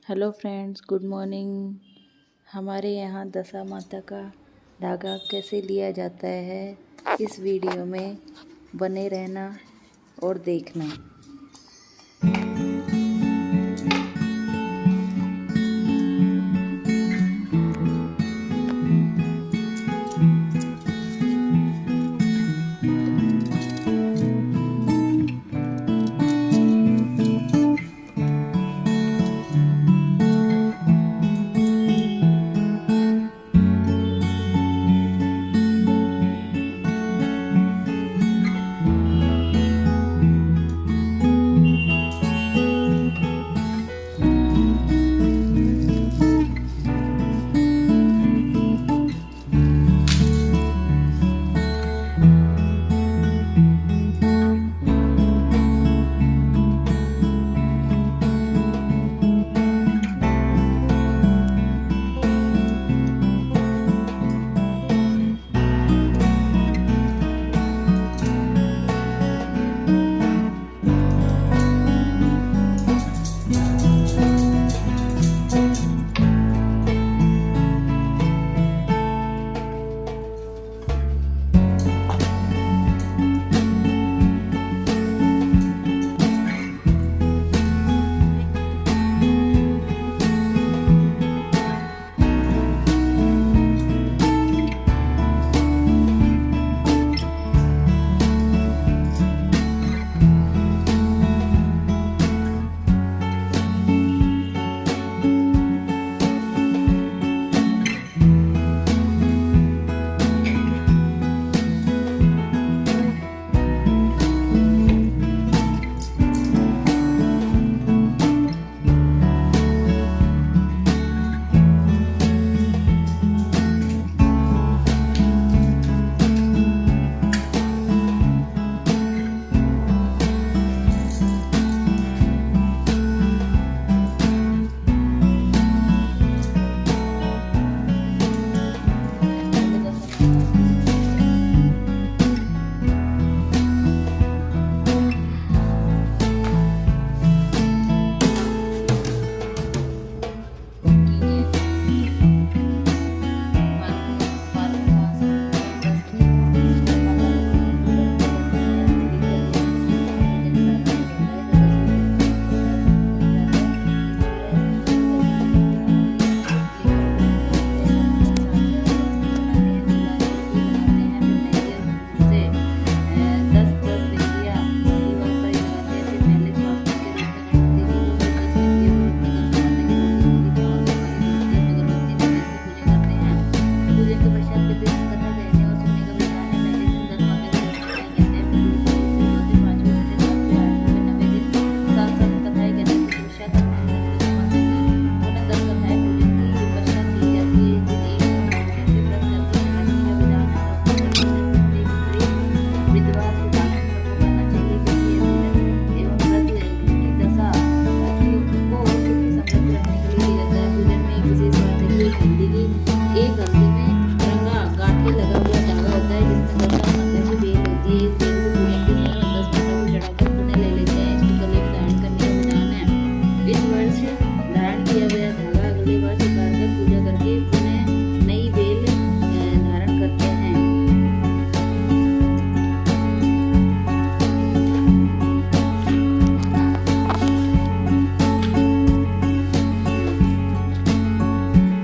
Hello friends, good morning. हमारे यहाँ दशा माता का धागा कैसे लिया जाता है, इस वीडियो में बने रहना और देखना।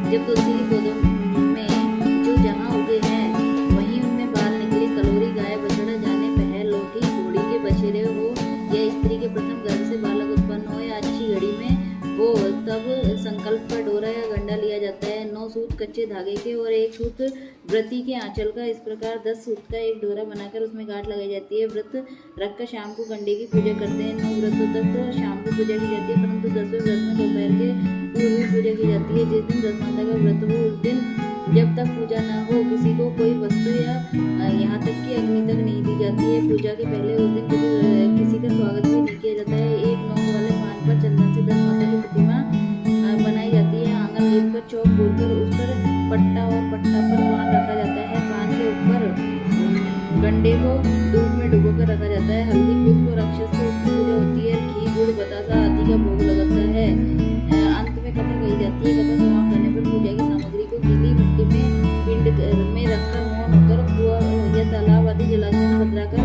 जब तुलसी के पौधों में जो जहाँ उगे हैं वहीं उनमें बाल निकले, कलोरी गाय बछड़ा जाने पहल लोटी, घोड़ी के बछड़े हो या स्त्री के प्रथम गर्भ से बालक उत्पन्न हो या अच्छी घड़ी में हो, तब संकल्प का डोरा या गंडा लिया जाता है। 9 सूत कच्चे धागे के और 1 सूत व्रती के आंचल का, इस प्रकार 10 सूत का एक डोरा बनाकर उसमें गांठ लगाई जाती है। व्रत रखकर शाम को गंडे की पूजा करते हैं। 9 व्रतों तक तो शाम को पूजा की जाती है, परंतु 10वें व्रत में दोपहर के पूर्व पूजा की जाती है। जिस दिन दस माता का व्रत हो उस दिन जब तक पूजा न हो किसी को कोई वस्तु या यहाँ तक कि अग्नि तक नहीं दी जाती है। पूजा के पहले उस दिन किसी का स्वागत भी नहीं किया जाता है। एक नोक वाले पान पर चंदन से दस माता की प्रतिमा बनाई जाती है। आंगन लीप कर चौक बोलकर उस पर पट्टा और पट्टा पर पान रखा जाता है। पान के ऊपर गंडे को दूध में डुबो कर रखा जाता है। हल्दी पुष्प और अक्षत से उसकी पूजा होती है। घी गुड़ बतासा आदि का भोग लगता है। अंत में जाती है। कथा समाप्त करने पर पूजा की सामग्री को गीली मिट्टी में पिंड में रखकर मौन होकर कुआं या तालाब आदि जलाशय में बतराकर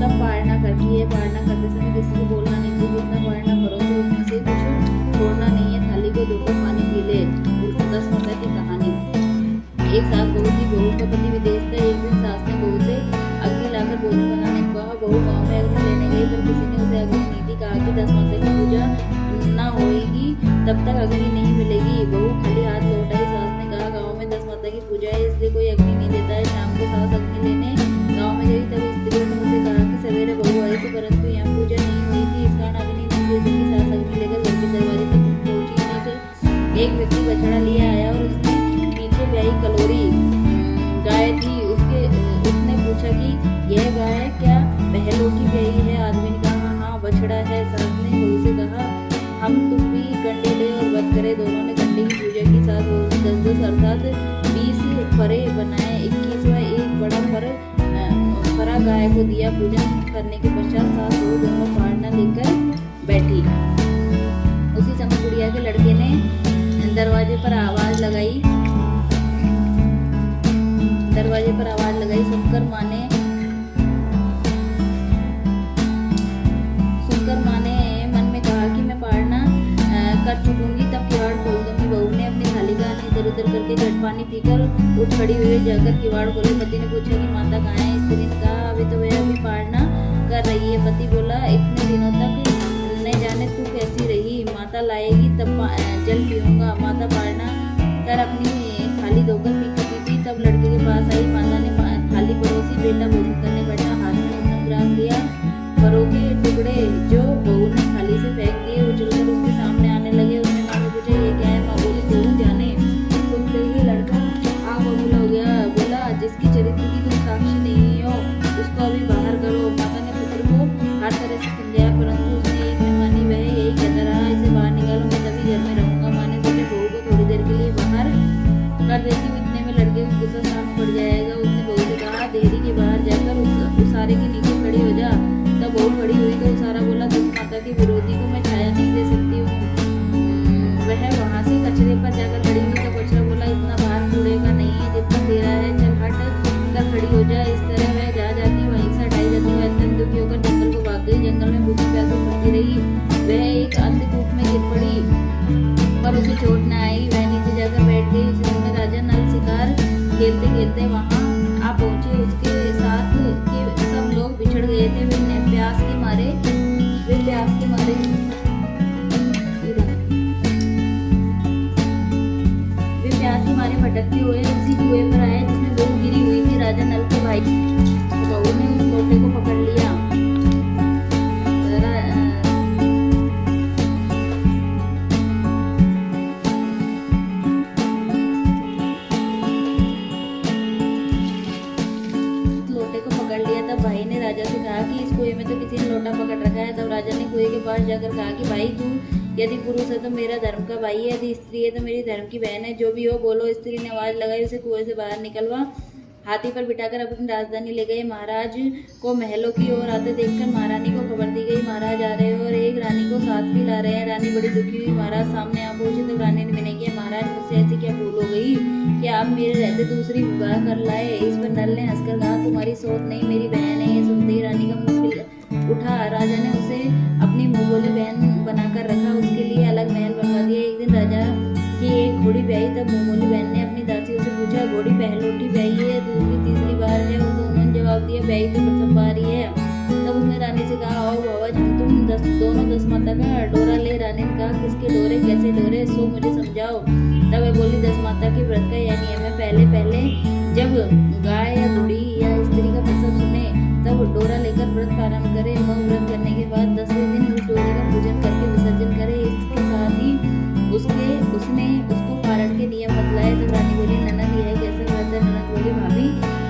तब पारना करती है। पारना करते समय किसी को बोलना नहीं चाहिए। जितना पारना परोसे उसमें से कुछ छोड़ना नहीं है। थाली को धोकर पानी पी ले। 10 माता की कहानी। एक सास बहू थी। बहू का पति विदेश था। एक दिन सास ने बहू से अग्नि लाकर भोजन बनाने को कहा। बहू गाँव में अग्नि लेने गई, पर किसी ने उसे अग्नि नहीं दी। कहा कि 10 माता की पूजा न होएगी तब तक अग्नि नहीं मिलेगी। बहू खाली हाथ लौट आई। सास ने कहा, गाँव में 10 माता की पूजा है, इसलिए कोई अग्नि नहीं देता है। शाम को सास अग्नि लेने गाँव में गई। तब स्त्रियों ने उसे कहा कि सवेरे बहू आई थी, परंतु यहाँ पूजा नहीं हुई थी, इस कारण अग्नि नहीं दे सकी। सास अग्नि लेकर घर के दरवाजे तक पहुंची नहीं तो एक व्यक्ति बछड़ा लिए आया और उसने पीछे ब्याई कलोरी गाय थी। उसने पूछा कि यह गाय क्या बहलोटी ब्याई है? आदमी ने कहा, हाँ बछड़ा है। सास ने बहू से कहा, हम तुम भी कंडे ले और वध करे। दोनों ने कंडे की पूजा की। सास बहू ने 10-10 अर्थात 20 फरे बनाए। 21वां एक बड़ा फरा गाय को दिया। पूजन करने के पश्चात सास बहू दोनों पारना लेकर बैठी। उसी समय गुड़िया के लड़के ने दरवाजे पर आवाज लगाई। सुनकर माँ ने मन में कहा कि मैं पारना कर चुकूंगी, तब किवाड़ खोल दूंगी। बहू ने अपनी थाली का इधर उधर करके झट पानी पीकर उठ खड़ी हुई। जाकर किवाड़ खोले। पति ने पूछा कि माता कहाँ है? स्त्री ने कहा, अभी तो वह अभी पारना कर रही है। पति बोला, इतने दिनों तक न जाने तू कैसी रही। माता लाएगी तब जल पीऊंगा। माता पारना कर अपनी थाली धोकर पीती। तब लड़के के पास आई। माता ने थाली परोसी। बेटा भोजन करने बैठा। हाथ में उसने ग्रास लिया। फरों के टुकड़े जो बहू ने थाली से फेंक दिए उछलकर उसके सामने आने लगे। उसने माँ से पूछा, ये क्या है? माँ बोली, बहू जाने। सुनते ही लड़का आग बबूला हो गया। बोला, जिसकी चरित्र की तुम साक्षी नहीं हो उसको अभी बाहर करो। माता ने पुत्र को हर तरह से समझाया, परंतु उसने एक न मानी। वह यही कहता रहा, इसे बाहर निकालो, मैं तभी घर में रहूंगा। माँ ने सोचा, बहू को थोड़ी देर के लिए बाहर कर देती हूँ, इतने में लड़के को गुस्सा शांत पड़ जाएगा। उसने बहू से कहा, देहरी के बाहर जाकर उसारे के नीचे खड़ी हो जा। तब बहू खड़ी हुई तो उसारा बोला, 10 माता के विरोधी को मैं छाया नहीं दे सकती हूँ। वह वहाँ से कचरे पर जाकर खड़ी हुई। तब बछड़ा बोला, इतना भार कूड़े का नहीं है जितना तेरा है, चल हट कर खड़ी हो जा। इस तरह वह जा जाती, वहीं से हटाई जाती। वह अत्यंत दुखी होकर जंगल को भाग गई। जंगल में भूखी प्यासी मरती रही। वह एक अंधकूप में गिर पड़ी, पर उसे चोट न आई। वह नीचे जाकर बैठ गई। उसी समय राजा नल शिकार खेलते खेलते वहां आ पहुंचे। उसके साथ के सब लोग बिछड़ गए थे। वे प्यास के मारे भटकते हुए उसी कुएं पर आए जिसमें बहू गिरी हुई थी। राजा नल के भाई बहू ने उस लोटे को पकड़ लिया। तब भाई ने राजा से कहा कि इस कुएं में तो किसी ने लोटा पकड़ रखा है। तब राजा ने कुएं के पास जाकर कहा कि भाई, तू यदि पुरुष है तो मेरा धर्म का भाई है, यदि स्त्री है तो मेरी धर्म की बहन है। जो भी हो बोलो। स्त्री ने आवाज लगाई, उसे कुएं से बाहर निकलवा। हाथी पर बिठाकर अपनी राजधानी ले गए। महाराज को महलों की ओर आते देखकर महारानी को खबर दी गई। महाराज आ रहे हैं और एक रानी को साथ भी ला रहे हैं। रानी बड़ी दुखी हुई। महाराज सामने आ पहुंचे। तब रानी ने विनय किया, महाराज मुझसे ऐसी क्या भूल हो गई कि आप मेरे रहते दूसरी विवाह कर लाए? इस पर नल ने हंसकर कहा, तुम्हारी सोच नहीं, मेरी बहन है। ये सुनते ही रानी का मुंह उठा। राजा ने उसे अपनी मुंहबोली बहन बनाकर रखा। उसके लिए अलग महल बनवा दिया। एक दिन राजा की एक घोड़ी ब्याई। तब मुंहबोली बहन ने अपनी दासियों से पूछा, घोड़ी पहलोटी ब्याई है, दूसरी तीसरी बार है? वो दोनों ने जवाब दिया, ब्याई तो प्रथम बार ही है। तब उसने रानी से कहा, आओ बाबा जी, तुम दोनों 10 माता का डोरा ले। रानी ने कहा, किसके डोरे, कैसे डोरे, सो मुझे समझाओ। तब वह बोली, 10 माता की व्रत का यह नियम है, पहले जब गाय या बूढ़ी या स्त्री का प्रसव सुने तब डोरा लेकर व्रत प्रारंभ करे। वह व्रत करने के बाद 10वें दिन उस डोरे का पूजन करके विसर्जन करे। इसके साथ ही उसने उसको पारण के नियम बतलाए। तब रानी बोली, ननद यह कैसे व्रत है? ननद बोली, भाभी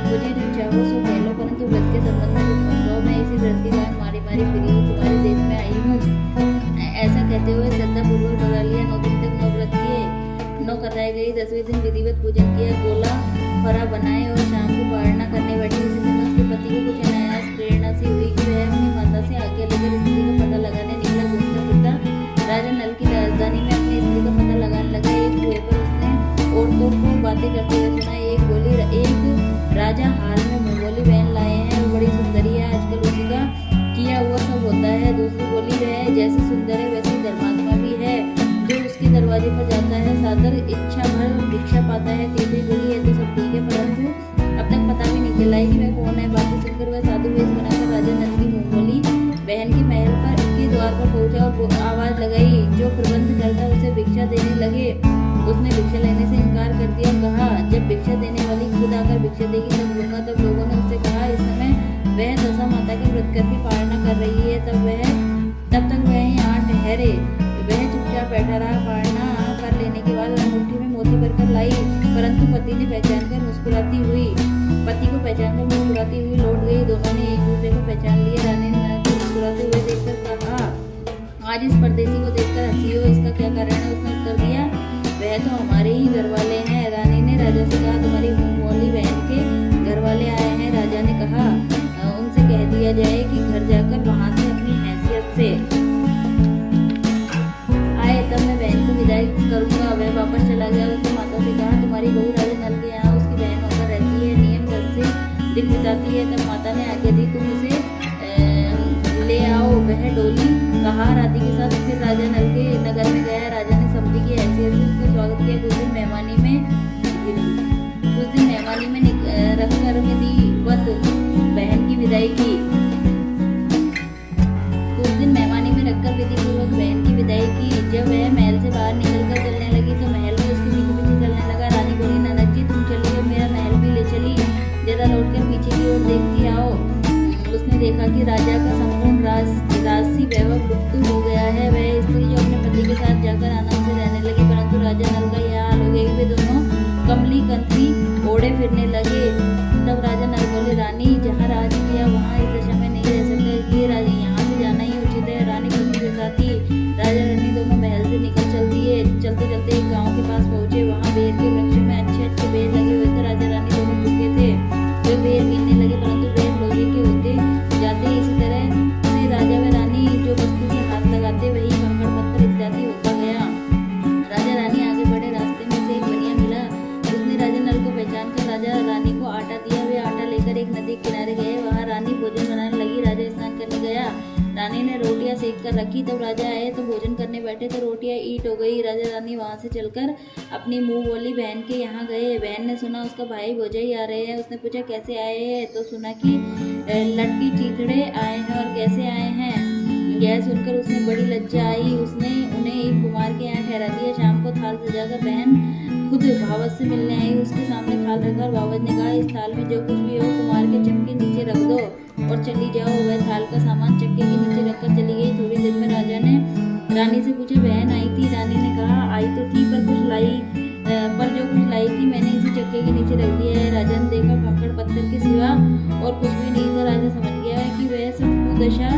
मुझे जो चाहो सो कह लो, परंतु व्रत के संबंध में कुछ मत कहो। मैं इसी व्रत के कारण मारी फिरी हूँ, तुम्हारे देश में आई हूँ। ऐसा कहते हुए श्रद्धापूर्वक डोरा लिया। 9 दिन तक 9 व्रत किए, 9 कथाएं गई। 10वें दिन विधिवत पूजन किया, गोला फरा बनाए और शाम को पारणा करने बैठी। इसी समय उसके पति को कुछ अनायास प्रेरणा सी हुई कि वह अपनी माता से आज्ञा लेकर स्त्री का पता लगाने निकला। घूमता फिरता राजा नल की राजधानी में अपनी स्त्री का पता लगाने लगा। करते हुए सुना। एक राजा हाल में मुंगोली बहन लाए हैं, वो बड़ी सुंदरी है, आजकल उसी का किया हुआ सब होता है। दूसरी बोली, वह जैसी सुंदर है वैसी धर्मात्मा भी है, जो उसके दरवाजे पर जाता है सादर इच्छा भर भिक्षा पाता है। तीसरी बोली, है तो सब ठीक है, परंतु अब तक पता भी नहीं चला है कि वह कौन है। बातें सुनकर वह साधु वेश बनाकर राजा नल की मुंगोली बहन के महल पर के द्वार पर पहुंचा और आवाज लगाई। जो प्रबंध करता उसे भिक्षा देने लगे। उसने भिक्षा लेने से इनकार कर दिया। कहा, जब भिक्षा देने वाली खुद आकर भिक्षा देगी तब दूंगा। तब लोगों ने उससे कहा, इस समय वह दशा माता के व्रत करके पालना कर रही है, तब तक वह यहाँ ठहरे। वह चुपचाप बैठा रहा। पालना कर लेने के बाद वह मुट्ठी में मोती भरकर लाई, परंतु पति को पहचान कर मुस्कुराती हुई लौट गई। दोनों ने एक दूसरे को पहचान लिया। रानी ने नल को मुस्कुराते हुए देखकर कहा, आज इस परदेसी को देखकर हंसी हो, इसका क्या कारण है? उसने उत्तर दिया, वह तो हमारे ही घर वाले हैं। रानी ने राजा से कहा, तुम्हारी मुंगोली बहन के घर वाले आए हैं। राजा ने कहा, उनसे कह दिया जाए कि घर जाकर वहां से अपनी हैसियत से आए, तब मैं बहन को विदाई करूंगा। वह वापस चला गया। उसने माता से कहा, तुम्हारी बहू राजा नल के यहाँ उसकी बहन होकर रहती है, नियम घर से दिन बिताती है। तब माता ने आज्ञा दी, तुम उसे ले आओ। वह डोली कहार आदि के साथ फिर राजा नल के नगर में गया। राजा ने सब्जी की हैसियत से उसका स्वागत किया। कुछ दिन मेहमानी में रखकर विधिवत बहन की विदाई की। जब वह महल से बाहर निकलकर चलने लगी तो महल भी उसके पीछे पीछे चलने लगा। रानी बोली, ननद जी तुम चलिए, मेरा महल भी ले चली, जरा लौटकर पीछे की ओर देखती आओ। उसने देखा कि राजा का संपूर्ण राजसी वैभव लुप्त हो गया है। वह स्त्री जो अपने पति के साथ जाकर आनंद से रहने लगी, परंतु राजा नल का यह हाल हो गया कि वे दोनों कमली कंत्री ओढ़े फिरने लगे। तब राजा नल बोले, रानी जहाँ राज किया वहाँ इस दशा में नहीं रह सकते, इसलिए यहाँ से जाना ही उचित है। रानी पति के साथ ही राजा रानी दोनों महल से निकल चलते चलते एक गाँव के पास पहुंचे। वहाँ बेर के वृक्ष में अच्छे बेर लगे हुए थे। राजा रानी दोनों भूखे थे, वे बेर गिनने लगे, परंतु बेर लोहे के होते जाते। इसी तरह से राजा व रानी जो वस्तु के हाथ लगाते वही कंकड़ पत्थर इत्यादि होता गया। राजा रानी आगे बढ़े, रास्ते में से एक बनिया मिला। उसने राजा नल को पहचान कर राजा रानी को आटा दिया। वे आटा लेकर एक नदी के किनारे गए। वहाँ रानी भोजन बनाने लगी। राजा स्नान करने गया। रानी ने रोटियां सेक कर रखी। तब राजा आए तो भोजन करने बैठे तो रोटियां ईट हो गई। राजा रानी वहां से चलकर अपनी मुंह बोली बहन के यहाँ गए। बहन ने सुना उसका भाई भौजाई आ रहे हैं। उसने पूछा, कैसे आए हैं? तो सुना कि लड़की चीथड़े आए हैं। और कैसे आए हैं? यह सुनकर उसने बड़ी लज्जा आई। उसने उन्हें एक कुमार के यहाँ ठहरा दिया। शाम को थाल सजाकर बहन खुद भावत से मिलने आई। उसके सामने थाल रखा और भावत ने कहा, इस थाल में जो कुछ भी हो कुमार के चक्के नीचे रख दो और चली जाओ। वह थाल का सामान चक्के के नीचे रखकर चली गई। थोड़ी देर में राजा ने रानी से पूछा, बहन आई थी? रानी ने कहा, आई तो थी पर जो कुछ लाई थी मैंने इसी चक्के के नीचे रख दिया है। राजा ने देखा कंकड़ पत्थर के सिवा और कुछ भी नहीं था। राजा समझ गया है कि वह सब कुदशा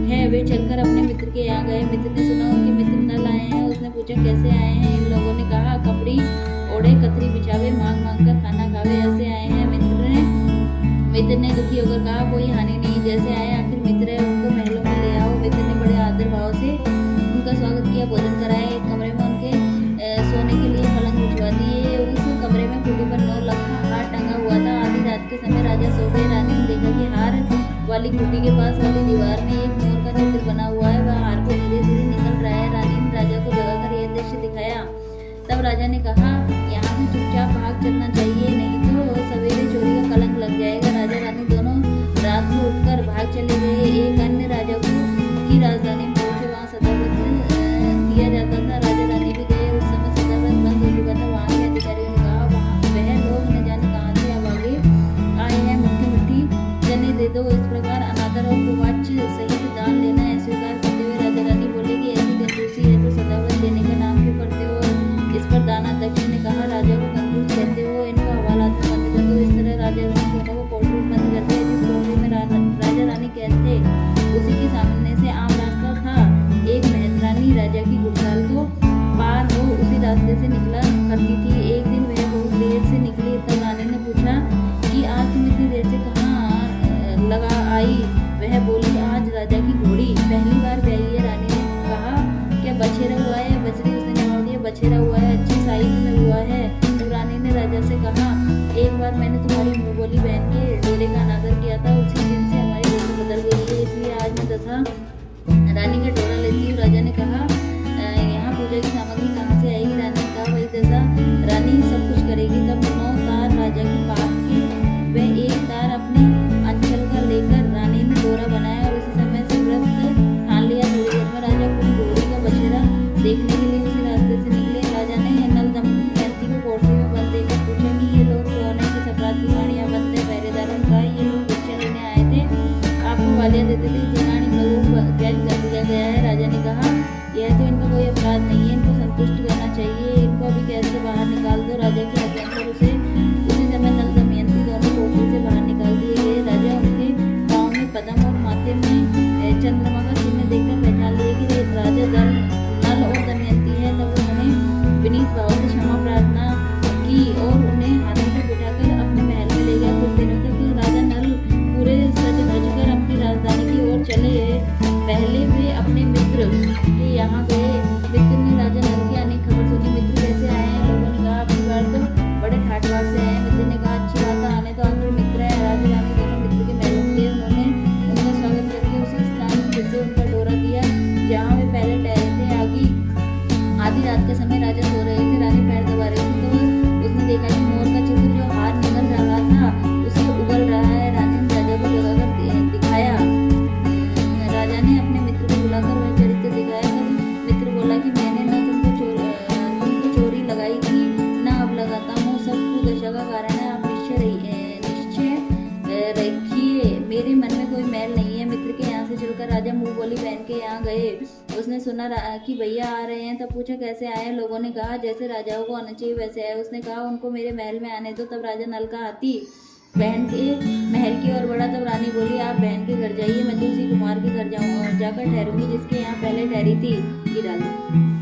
है। वे चलकर अपने मित्र के यहाँ गए। मित्र ने सुना उनके मित्र नल आए हैं। उसने पूछा, कैसे आए हैं? इन लोगों ने कहा, कपड़ी ओढ़े कतरी बिछावे मांग कर खाना खावे ऐसे आए हैं। मित्र ने दुखी होकर कहा, कोई हानि नहीं, जैसे आए आखिर मित्र है उनको महलों में ले आओ। मित्र ने बड़े आदर भाव से उनका स्वागत किया, भोजन कराया। एक कमरे में उनके सोने के लिए पलंग बिछवा दिए। उस कमरे में खूंटी पर 9 लाख का हार टंगा हुआ था। आधी रात के समय राजा सो गए। रानी ने देखा कि हार वाली खूंटी के पास वाली दीवार में एक मोर का चित्र बना हुआ है। वह हार को धीरे धीरे निकल रहा है। रानी ने राजा को जगाकर यह दृश्य दिखाया। तब राजा ने कहा, यहाँ से चुपचाप भाग चलना चाहिए, नहीं तो सवेरे चोरी का कलंक लग जाएगा। राजा रानी दोनों रात में उठकर भाग चले गए। एक अन्य राजा की राजधानी में पहुंचे। वहाँ सदाव्रत दिया जाता था। राजा रानी भी गए। उस समय सदाव्रत बंद हो चुका था। वहाँ के अधिकारियों ने कहा, वह लोग न जाने कहाँ से अब आगे आए हैं, मुट्ठी जने दे दो। इस प्रकार अनादर और कुवाच सहित दान लेना है। स्वीकार करते हुए राजा रानी बोले कि ऐसी कंजूसी है तो सदाव्रत देने का नाम क्यों करते हो? इस पर दानाध्यक्ष ने कहा, राजा को कंजूस कहते हो, इनको हवालात में बंद कर दो। इस तरह राजा रानी दोनों को कोठरी में बंद कर दिया। जिस कोठरी में राजा रानी कहते उसी के सामने से आम रास्ता था। एक मेहतरानी राजा की गुड़साल को पार हो उसी रास्ते से निकला करती थी। एक दिन वह बहुत देर से निकली। तब रानी ने पूछा कि आज तुम इतनी देर से कहाँ लगा आई? वह बोली, आज राजा की घोड़ी पहली बार ब्याई है। रानी ने कहा, क्या बछेरा हुआ है? बछड़ी? उसने जवाब दिया, बछेरा हुआ है, अच्छी साइज में हुआ है। तब रानी ने राजा से कहा, गालियां देते थे। इस दौरान इन लोगों को कैद कर दिया गया है। राजा ने कहा, यह तो इनका कोई अपराध नहीं है, इनको संतुष्ट करना चाहिए, इनको अभी कैद से बाहर निकाल दो। राजा की आज्ञा पर उसी समय नल दमयंती दोनों कोठरी से बाहर निकाल दिए गए। राजा उनके पाँव में पद्म और माथे में चंद्रमा का चिन्ह देखकर पहचान लिए कि राजा नल और दमयंती है। तब उन्होंने विनीत भाव से क्षमा प्रार्थना की और उन्हें हाथों पर बिठाकर अपने महल में ले गया। कुछ दिनों तक राजा नल पूरे सज धज कर अपनी राजधानी की ओर चले। पहले वे अपने मित्र के यहाँ गए। मित्र ने राजा नल की आने की खबर सुनी। मित्र कैसे आए हैं? लोगों ने कहा, अपनी बार तो बड़े ठाट बाट से आए। मित्र ने कहा, अच्छी बात है, आने तो आखिर मित्र है। राजा रानी दोनों मित्र के महल में गए। उन्होंने उनका स्वागत करके उसी स्थान में फिर से उनका डोरा दिया जहाँ वे पहले ठहरे थे। आधी रात के समय राजा सो रहे थे। रानी पैर दबा रही थी तो उसने देखा कि मोर का चित्र जो हार निकल रहा था उसे उगल रहा है। रानी ने राजा को जगाकर दिखाया। राजा ने अपने मित्र को बुलाकर वह चरित्र दिखाया। तब मित्र बोला कि मैंने ना तुमको चोरी लगाई थी, ना अब लगाता हूँ। सब कुदशा का कारण है। आप निश्चय रखिए, मेरे मन में कोई मैल नहीं है। मित्र के यहाँ से चलकर राजा मुंह बोली बहन के यहाँ गए। उसने सुना कि भैया आ रहे हैं। तब पूछा, कैसे आए? लोगों ने कहा, जैसे राजाओं को आना चाहिए वैसे आए। उसने कहा, उनको मेरे महल में आने दो। तब राजा नल का हाथी बहन के महल की ओर बढ़ा। तब रानी बोली, आप बहन के घर जाइए, मैं तो उसी कुमार के घर जाकर ठहरूंगी जिसके यहाँ पहले ठहरी थी। ये डाल